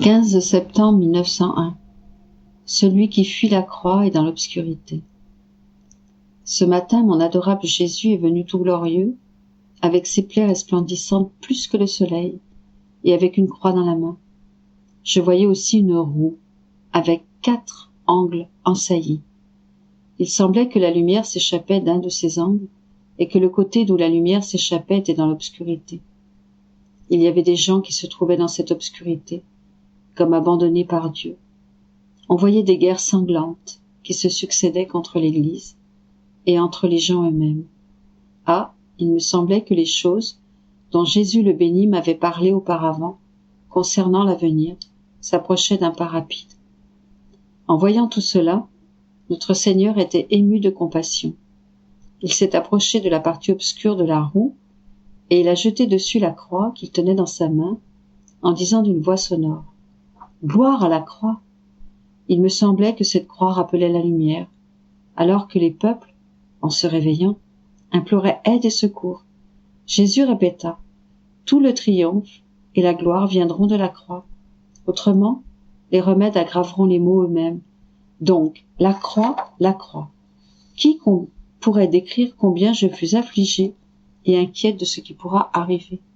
15 septembre 1901. Celui qui fuit la croix est dans l'obscurité. Ce matin, mon adorable Jésus est venu tout glorieux, avec ses plaies resplendissantes plus que le soleil, et avec une croix dans la main. Je voyais aussi une roue, avec 4 angles ensaillis. Il semblait que la lumière s'échappait d'un de ces angles, et que le côté d'où la lumière s'échappait était dans l'obscurité. Il y avait des gens qui se trouvaient dans cette obscurité, comme abandonnés par Dieu. On voyait des guerres sanglantes qui se succédaient contre l'Église et entre les gens eux-mêmes. Ah, il me semblait que les choses dont Jésus le béni m'avait parlé auparavant, concernant l'avenir, s'approchaient d'un pas rapide. En voyant tout cela, notre Seigneur était ému de compassion. Il s'est approché de la partie obscure de la roue et il a jeté dessus la croix qu'il tenait dans sa main en disant d'une voix sonore : « Gloire à la croix !» Il me semblait que cette croix rappelait la lumière, alors que les peuples, en se réveillant, imploraient aide et secours. Jésus répéta : « Tout le triomphe et la gloire viendront de la croix. Autrement, les remèdes aggraveront les maux eux-mêmes. Donc, la croix, la croix. Qui pourrait décrire combien je fus affligée et inquiète de ce qui pourra arriver ? «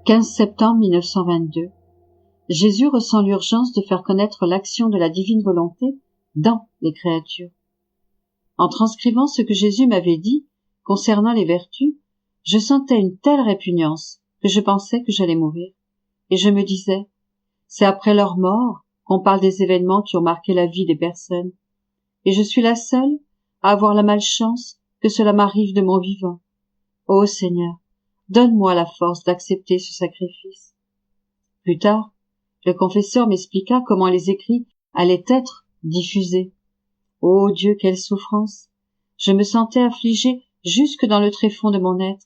15 septembre 1922. Jésus ressent l'urgence de faire connaître l'action de la divine volonté dans les créatures. En transcrivant ce que Jésus m'avait dit concernant les vertus, je sentais une telle répugnance que je pensais que j'allais mourir. Et je me disais, c'est après leur mort qu'on parle des événements qui ont marqué la vie des personnes. Et je suis la seule à avoir la malchance que cela m'arrive de mon vivant. Ô Seigneur, donne-moi la force d'accepter ce sacrifice. » Plus tard, le confesseur m'expliqua comment les écrits allaient être diffusés. Ô Dieu, quelle souffrance! Je me sentais affligée jusque dans le tréfonds de mon être.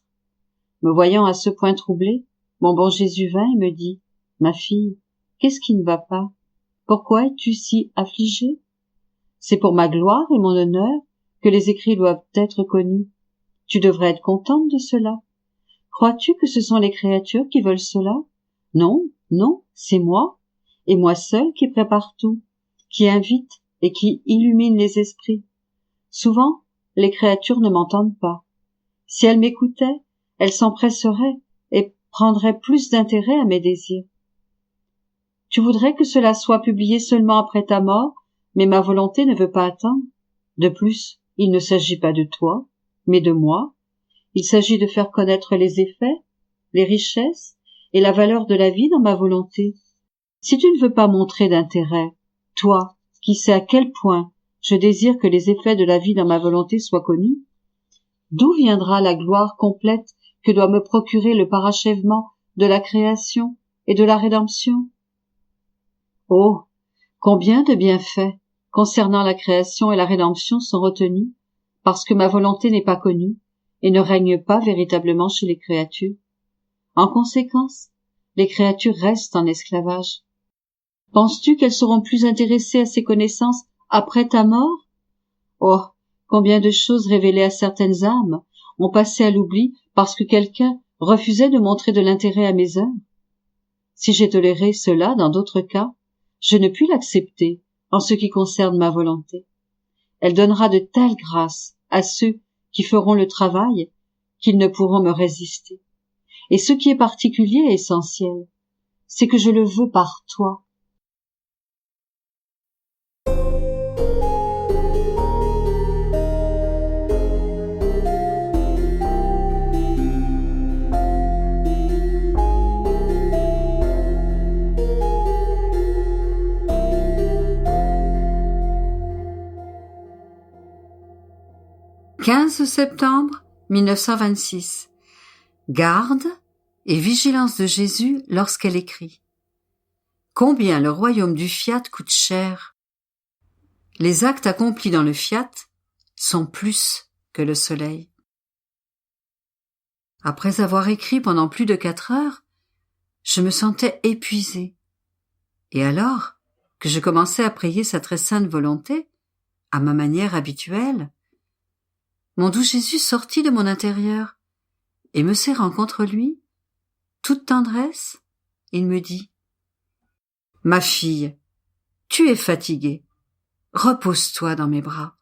Me voyant à ce point troublée, mon bon Jésus vint et me dit : « Ma fille, qu'est-ce qui ne va pas ? Pourquoi es-tu si affligée ? C'est pour ma gloire et mon honneur que les écrits doivent être connus. Tu devrais être contente de cela. Crois-tu que ce sont les créatures qui veulent cela ? Non, non, c'est moi, et moi seul qui prépare tout, qui invite et qui illumine les esprits. Souvent, les créatures ne m'entendent pas. Si elles m'écoutaient, elles s'empresseraient et prendraient plus d'intérêt à mes désirs. Tu voudrais que cela soit publié seulement après ta mort, mais ma volonté ne veut pas attendre. De plus, il ne s'agit pas de toi, mais de moi. Il s'agit de faire connaître les effets, les richesses et la valeur de la vie dans ma volonté. Si tu ne veux pas montrer d'intérêt, toi, qui sais à quel point je désire que les effets de la vie dans ma volonté soient connus, d'où viendra la gloire complète que doit me procurer le parachèvement de la création et de la rédemption ? Oh, combien de bienfaits concernant la création et la rédemption sont retenus parce que ma volonté n'est pas connue et ne règne pas véritablement chez les créatures. En conséquence, les créatures restent en esclavage. Penses-tu qu'elles seront plus intéressées à ces connaissances après ta mort ? Oh, combien de choses révélées à certaines âmes ont passé à l'oubli parce que quelqu'un refusait de montrer de l'intérêt à mes œuvres. Si j'ai toléré cela dans d'autres cas, je ne puis l'accepter en ce qui concerne ma volonté. Elle donnera de telles grâces à ceux qui feront le travail qu'ils ne pourront me résister. Et ce qui est particulier et essentiel, c'est que je le veux par toi. « 15 septembre 1926. Garde et vigilance de Jésus lorsqu'elle écrit. Combien le royaume du fiat coûte cher. Les actes accomplis dans le fiat sont plus que le soleil. Après avoir écrit pendant plus de 4 heures, je me sentais épuisée. Et alors que je commençais à prier sa très sainte volonté, à ma manière habituelle, mon doux Jésus sortit de mon intérieur et me serrant contre lui, toute tendresse, il me dit « Ma fille, tu es fatiguée, repose-toi dans mes bras.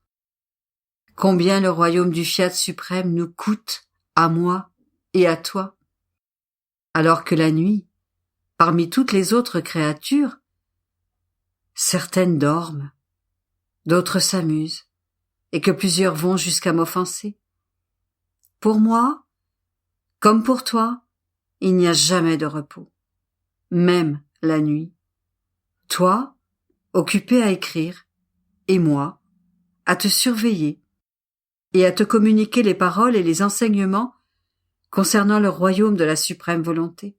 Combien le royaume du Fiat suprême nous coûte, à moi et à toi, alors que la nuit, parmi toutes les autres créatures, certaines dorment, d'autres s'amusent, et que plusieurs vont jusqu'à m'offenser. Pour moi, comme pour toi, il n'y a jamais de repos, même la nuit. Toi, occupé à écrire, et moi, à te surveiller, et à te communiquer les paroles et les enseignements concernant le royaume de la suprême volonté.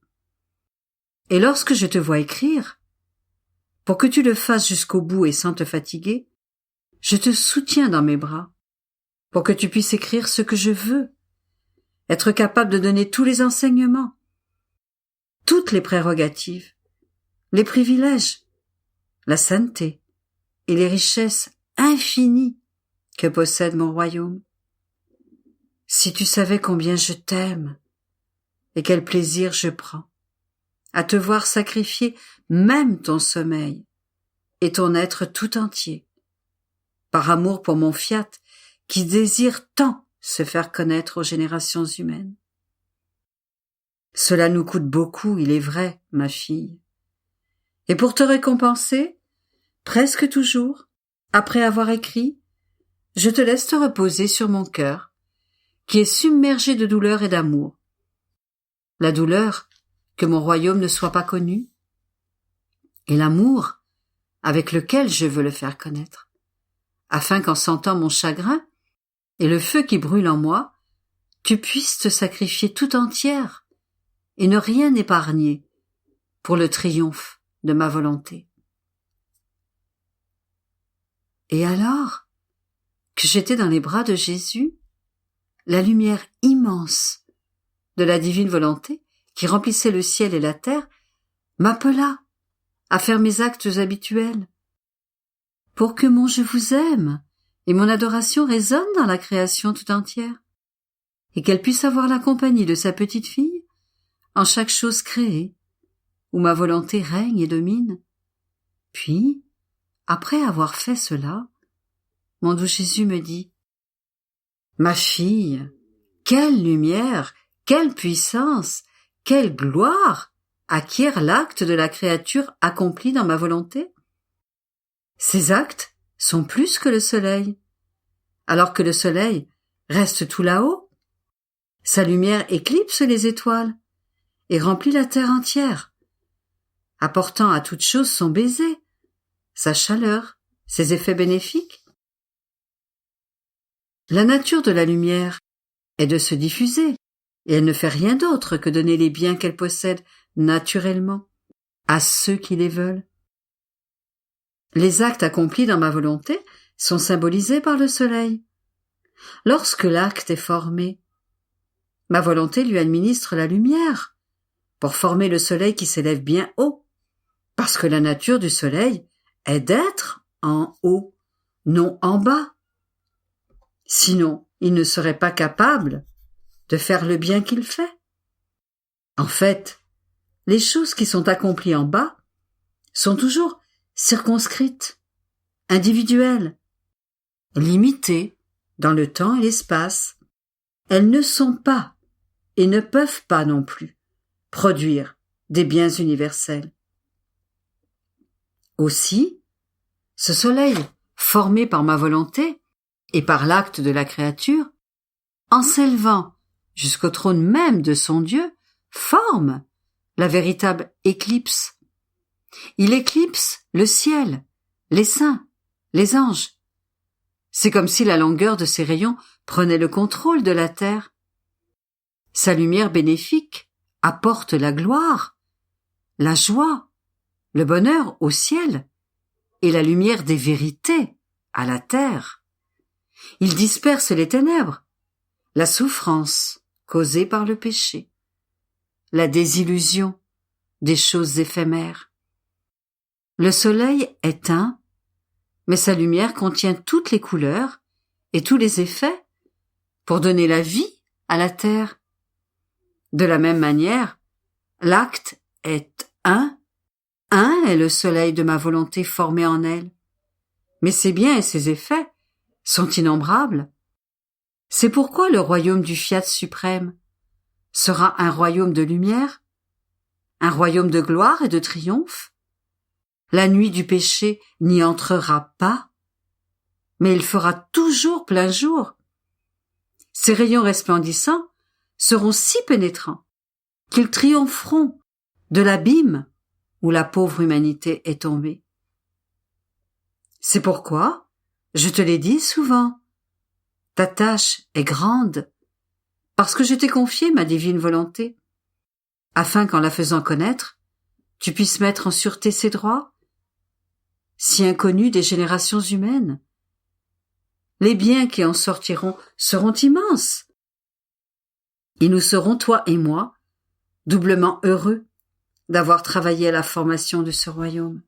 Et lorsque je te vois écrire, pour que tu le fasses jusqu'au bout et sans te fatiguer, je te soutiens dans mes bras, pour que tu puisses écrire ce que je veux, être capable de donner tous les enseignements, toutes les prérogatives, les privilèges, la sainteté et les richesses infinies que possède mon royaume. Si tu savais combien je t'aime et quel plaisir je prends à te voir sacrifier même ton sommeil et ton être tout entier, par amour pour mon Fiat qui désire tant se faire connaître aux générations humaines. Cela nous coûte beaucoup, il est vrai, ma fille. Et pour te récompenser, presque toujours, après avoir écrit, je te laisse te reposer sur mon cœur, qui est submergé de douleur et d'amour. La douleur, que mon royaume ne soit pas connu, et l'amour, avec lequel je veux le faire connaître, afin qu'en sentant mon chagrin et le feu qui brûle en moi, tu puisses te sacrifier tout entière et ne rien épargner pour le triomphe de ma volonté. Et alors que j'étais dans les bras de Jésus, la lumière immense de la divine volonté qui remplissait le ciel et la terre m'appela à faire mes actes habituels pour que mon « je vous aime » et mon adoration résonnent dans la création tout entière et qu'elle puisse avoir la compagnie de sa petite fille en chaque chose créée où ma volonté règne et domine. Puis, après avoir fait cela, mon doux Jésus me dit « Ma fille, quelle lumière, quelle puissance, quelle gloire acquiert l'acte de la créature accompli dans ma volonté. Ces actes sont plus que le soleil, alors que le soleil reste tout là-haut. Sa lumière éclipse les étoiles et remplit la terre entière, apportant à toute chose son baiser, sa chaleur, ses effets bénéfiques. La nature de la lumière est de se diffuser, et elle ne fait rien d'autre que donner les biens qu'elle possède naturellement à ceux qui les veulent. Les actes accomplis dans ma volonté sont symbolisés par le soleil. Lorsque l'acte est formé, ma volonté lui administre la lumière pour former le soleil qui s'élève bien haut, parce que la nature du soleil est d'être en haut, non en bas. Sinon, il ne serait pas capable de faire le bien qu'il fait. En fait, les choses qui sont accomplies en bas sont toujours circonscrites, individuelles, limitées dans le temps et l'espace. Elles ne sont pas et ne peuvent pas non plus produire des biens universels. Aussi, ce soleil, formé par ma volonté et par l'acte de la créature, en s'élevant jusqu'au trône même de son Dieu, forme la véritable éclipse. Il éclipse le ciel, les saints, les anges. C'est comme si la longueur de ses rayons prenait le contrôle de la terre. Sa lumière bénéfique apporte la gloire, la joie, le bonheur au ciel et la lumière des vérités à la terre. Il disperse les ténèbres, la souffrance causée par le péché, la désillusion des choses éphémères. Le soleil est un, mais sa lumière contient toutes les couleurs et tous les effets pour donner la vie à la terre. De la même manière, l'acte est un est le soleil de ma volonté formée en elle. Mais ses biens et ses effets sont innombrables. C'est pourquoi le royaume du Fiat suprême sera un royaume de lumière, un royaume de gloire et de triomphe. La nuit du péché n'y entrera pas, mais il fera toujours plein jour. Ses rayons resplendissants seront si pénétrants qu'ils triompheront de l'abîme où la pauvre humanité est tombée. C'est pourquoi, je te l'ai dit souvent, ta tâche est grande, parce que je t'ai confié ma divine volonté, afin qu'en la faisant connaître, tu puisses mettre en sûreté ses droits, si inconnus des générations humaines. Les biens qui en sortiront seront immenses, et nous serons, toi et moi, doublement heureux d'avoir travaillé à la formation de ce royaume.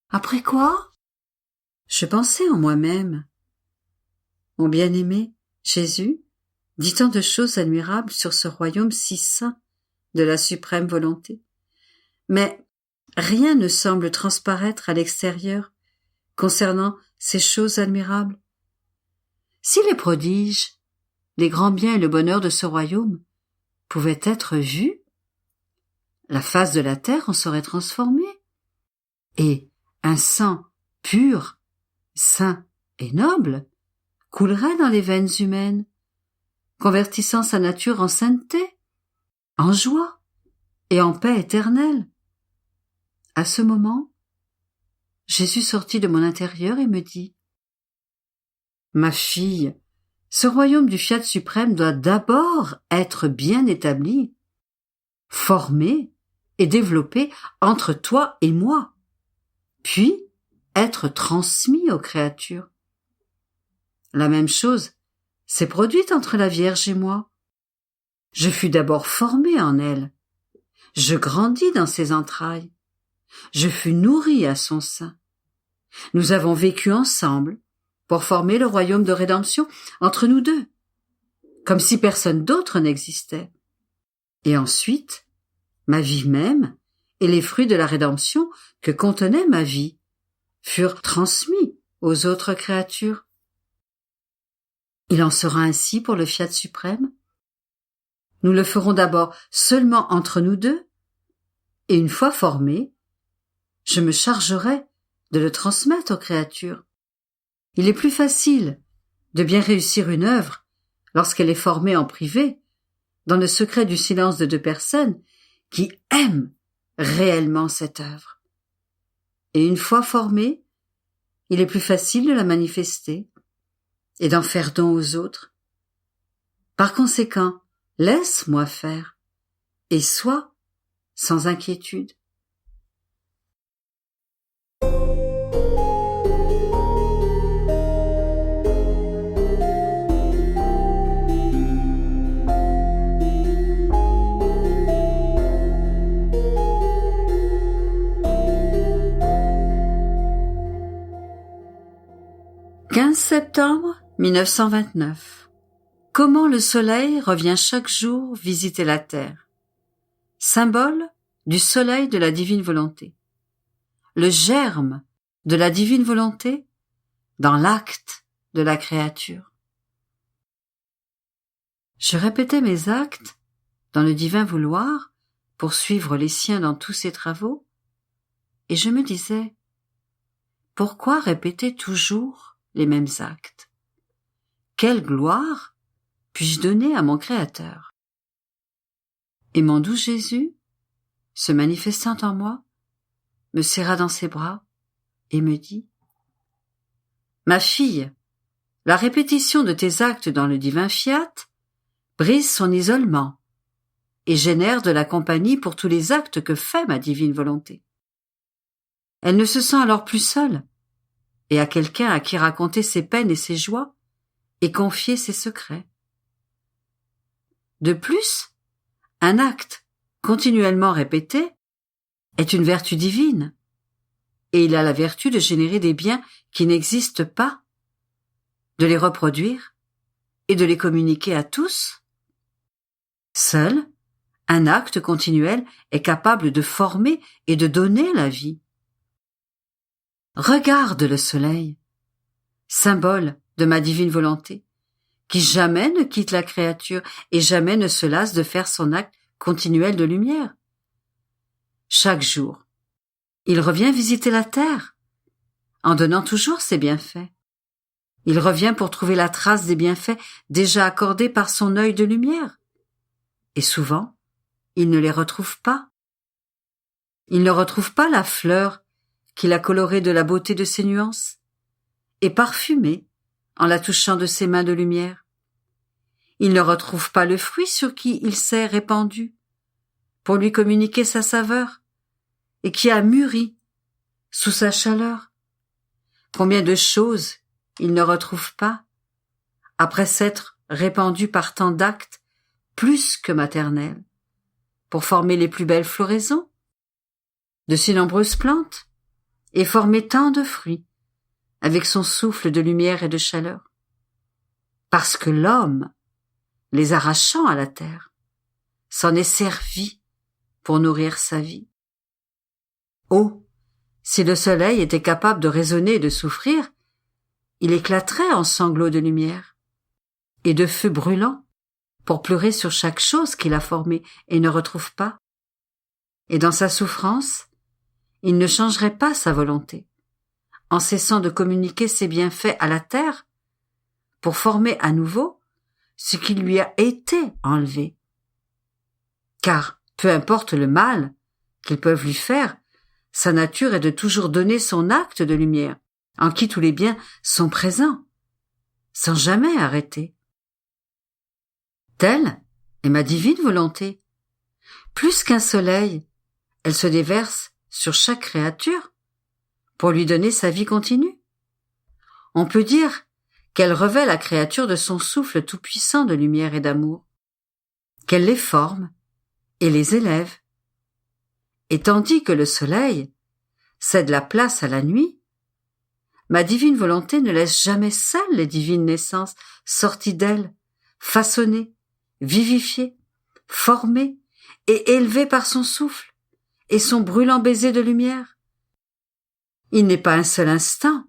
Après quoi, je pensais en moi-même. Mon bien-aimé, Jésus, dit tant de choses admirables sur ce royaume si saint de la suprême volonté. Mais rien ne semble transparaître à l'extérieur concernant ces choses admirables. Si les prodiges, les grands biens et le bonheur de ce royaume pouvaient être vus, la face de la terre en serait transformée, et un sang pur, saint et noble coulerait dans les veines humaines, convertissant sa nature en sainteté, en joie et en paix éternelle. À ce moment, Jésus sortit de mon intérieur et me dit : « Ma fille, ce royaume du Fiat suprême doit d'abord être bien établi, formé et développé entre toi et moi, puis être transmis aux créatures. La même chose s'est produite entre la Vierge et moi. Je fus d'abord formé en elle. Je grandis dans ses entrailles. Je fus nourri à son sein. Nous avons vécu ensemble pour former le royaume de rédemption entre nous deux, comme si personne d'autre n'existait. Et ensuite, ma vie même et les fruits de la rédemption que contenait ma vie furent transmis aux autres créatures. Il en sera ainsi pour le Fiat suprême. Nous le ferons d'abord seulement entre nous deux, et une fois formé, je me chargerai de le transmettre aux créatures. Il est plus facile de bien réussir une œuvre lorsqu'elle est formée en privé, dans le secret du silence de deux personnes qui aiment réellement cette œuvre. Et une fois formée, il est plus facile de la manifester et d'en faire don aux autres. Par conséquent, laisse-moi faire et sois sans inquiétude. « 15 septembre 1929. Comment le soleil revient chaque jour visiter la terre. Symbole du soleil de la divine volonté. Le germe de la divine volonté dans l'acte de la créature. Je répétais mes actes dans le divin vouloir pour suivre les siens dans tous ses travaux, et je me disais, pourquoi répéter toujours les mêmes actes? Quelle gloire puis-je donner à mon Créateur? Et mon doux Jésus, se manifestant en moi, me serra dans ses bras et me dit : « Ma fille, la répétition de tes actes dans le divin Fiat brise son isolement et génère de la compagnie pour tous les actes que fait ma divine volonté. Elle ne se sent alors plus seule et a quelqu'un à qui raconter ses peines et ses joies et confier ses secrets. De plus, un acte continuellement répété est une vertu divine, et il a la vertu de générer des biens qui n'existent pas, de les reproduire et de les communiquer à tous. Seul, un acte continuel est capable de former et de donner la vie. Regarde le soleil, symbole de ma divine volonté, qui jamais ne quitte la créature et jamais ne se lasse de faire son acte continuel de lumière. Chaque jour, il revient visiter la terre, en donnant toujours ses bienfaits. Il revient pour trouver la trace des bienfaits déjà accordés par son œil de lumière. Et souvent, il ne les retrouve pas. Il ne retrouve pas la fleur qu'il a colorée de la beauté de ses nuances et parfumée en la touchant de ses mains de lumière. Il ne retrouve pas le fruit sur qui il s'est répandu pour lui communiquer sa saveur et qui a mûri sous sa chaleur. Combien de choses il ne retrouve pas après s'être répandu par tant d'actes plus que maternels pour former les plus belles floraisons de si nombreuses plantes et former tant de fruits avec son souffle de lumière et de chaleur. Parce que l'homme, les arrachant à la terre, s'en est servi pour nourrir sa vie. Oh, si le soleil était capable de raisonner et de souffrir, il éclaterait en sanglots de lumière et de feu brûlant pour pleurer sur chaque chose qu'il a formée et ne retrouve pas. Et dans sa souffrance, il ne changerait pas sa volonté, en cessant de communiquer ses bienfaits à la terre pour former à nouveau ce qui lui a été enlevé. Car, peu importe le mal qu'ils peuvent lui faire, sa nature est de toujours donner son acte de lumière, en qui tous les biens sont présents, sans jamais arrêter. Telle est ma divine volonté. Plus qu'un soleil, elle se déverse sur chaque créature pour lui donner sa vie continue. On peut dire qu'elle revêt la créature de son souffle tout-puissant de lumière et d'amour, qu'elle les forme et les élève. Et tandis que le soleil cède la place à la nuit, ma divine volonté ne laisse jamais seules les divines naissances sorties d'elle, façonnées, vivifiées, formées et élevées par son souffle et son brûlant baiser de lumière. Il n'est pas un seul instant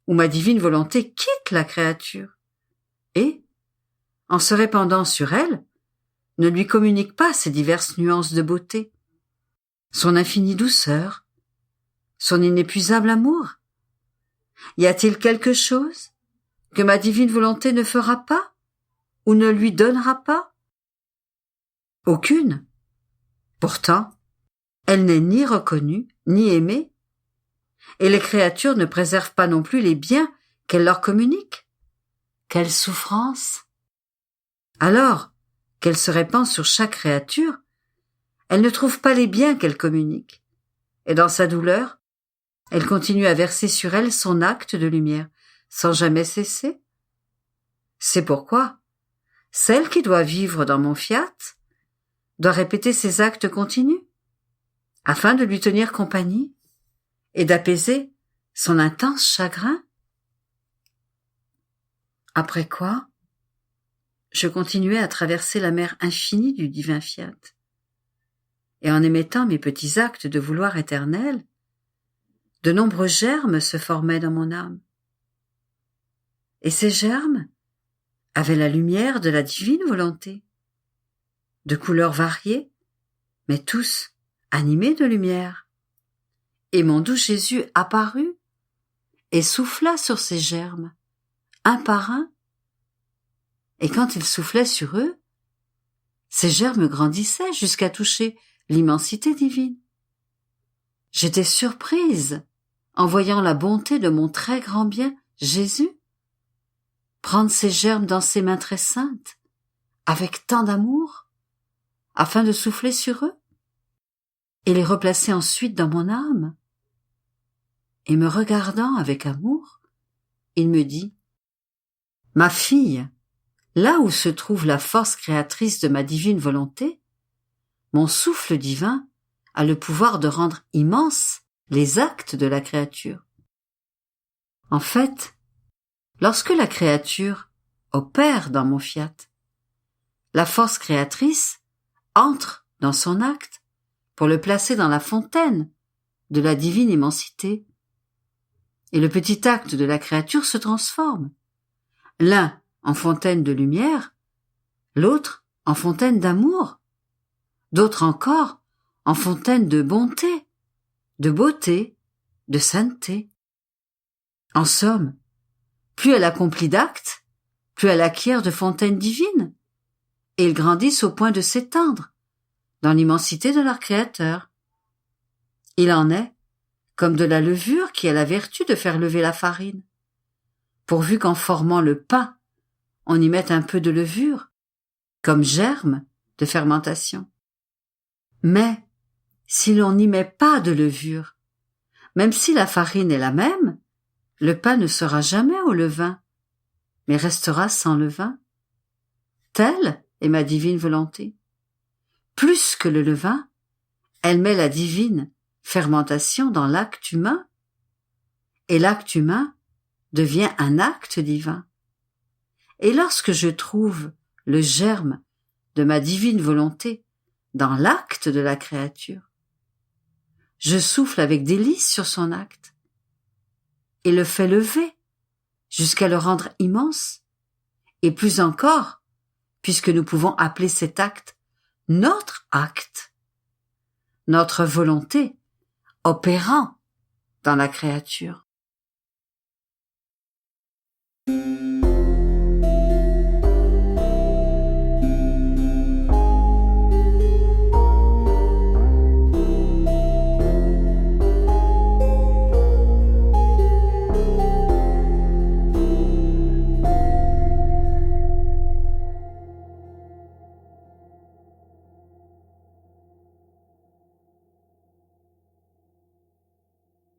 où ma divine volonté quitte la créature et, en se répandant sur elle, ne lui communique pas ses diverses nuances de beauté, son infinie douceur, son inépuisable amour. Y a-t-il quelque chose que ma divine volonté ne fera pas ou ne lui donnera pas? Aucune. Pourtant, elle n'est ni reconnue, ni aimée, et les créatures ne préservent pas non plus les biens qu'elle leur communique. Quelle souffrance! Alors qu'elle se répand sur chaque créature, elle ne trouve pas les biens qu'elle communique, et dans sa douleur, elle continue à verser sur elle son acte de lumière, sans jamais cesser. C'est pourquoi celle qui doit vivre dans mon fiat doit répéter ses actes continus, afin de lui tenir compagnie et d'apaiser son intense chagrin. Après quoi, je continuais à traverser la mer infinie du divin fiat, et en émettant mes petits actes de vouloir éternel, de nombreux germes se formaient dans mon âme. Et ces germes avaient la lumière de la divine volonté, de couleurs variées, mais tous animés de lumière. Et mon doux Jésus apparut et souffla sur ces germes, un par un. Et quand il soufflait sur eux, ces germes grandissaient jusqu'à toucher l'immensité divine. J'étais surprise en voyant la bonté de mon très grand bien, Jésus, prendre ces germes dans ses mains très saintes, avec tant d'amour, afin de souffler sur eux, et les replacer ensuite dans mon âme. Et me regardant avec amour, il me dit « Ma fille, là où se trouve la force créatrice de ma divine volonté, mon souffle divin a le pouvoir de rendre immenses les actes de la créature. En fait, lorsque la créature opère dans mon fiat, la force créatrice entre dans son acte pour le placer dans la fontaine de la divine immensité. Et le petit acte de la créature se transforme, l'un en fontaine de lumière, l'autre en fontaine d'amour, d'autres encore en fontaine de bonté, de beauté, de sainteté. En somme, plus elle accomplit d'actes, plus elle acquiert de fontaines divines, et ils grandissent au point de s'étendre dans l'immensité de leur Créateur. Il en est comme de la levure qui a la vertu de faire lever la farine, pourvu qu'en formant le pain, on y mette un peu de levure, comme germe de fermentation. Mais si l'on n'y met pas de levure, même si la farine est la même, le pain ne sera jamais au levain, mais restera sans levain. Telle est ma divine volonté. Plus que le levain, elle met la divine fermentation dans l'acte humain, et l'acte humain devient un acte divin. Et lorsque je trouve le germe de ma divine volonté dans l'acte de la créature, je souffle avec délice sur son acte, et le fais lever jusqu'à le rendre immense, et plus encore, puisque nous pouvons appeler cet acte notre acte, notre volonté opérant dans la créature.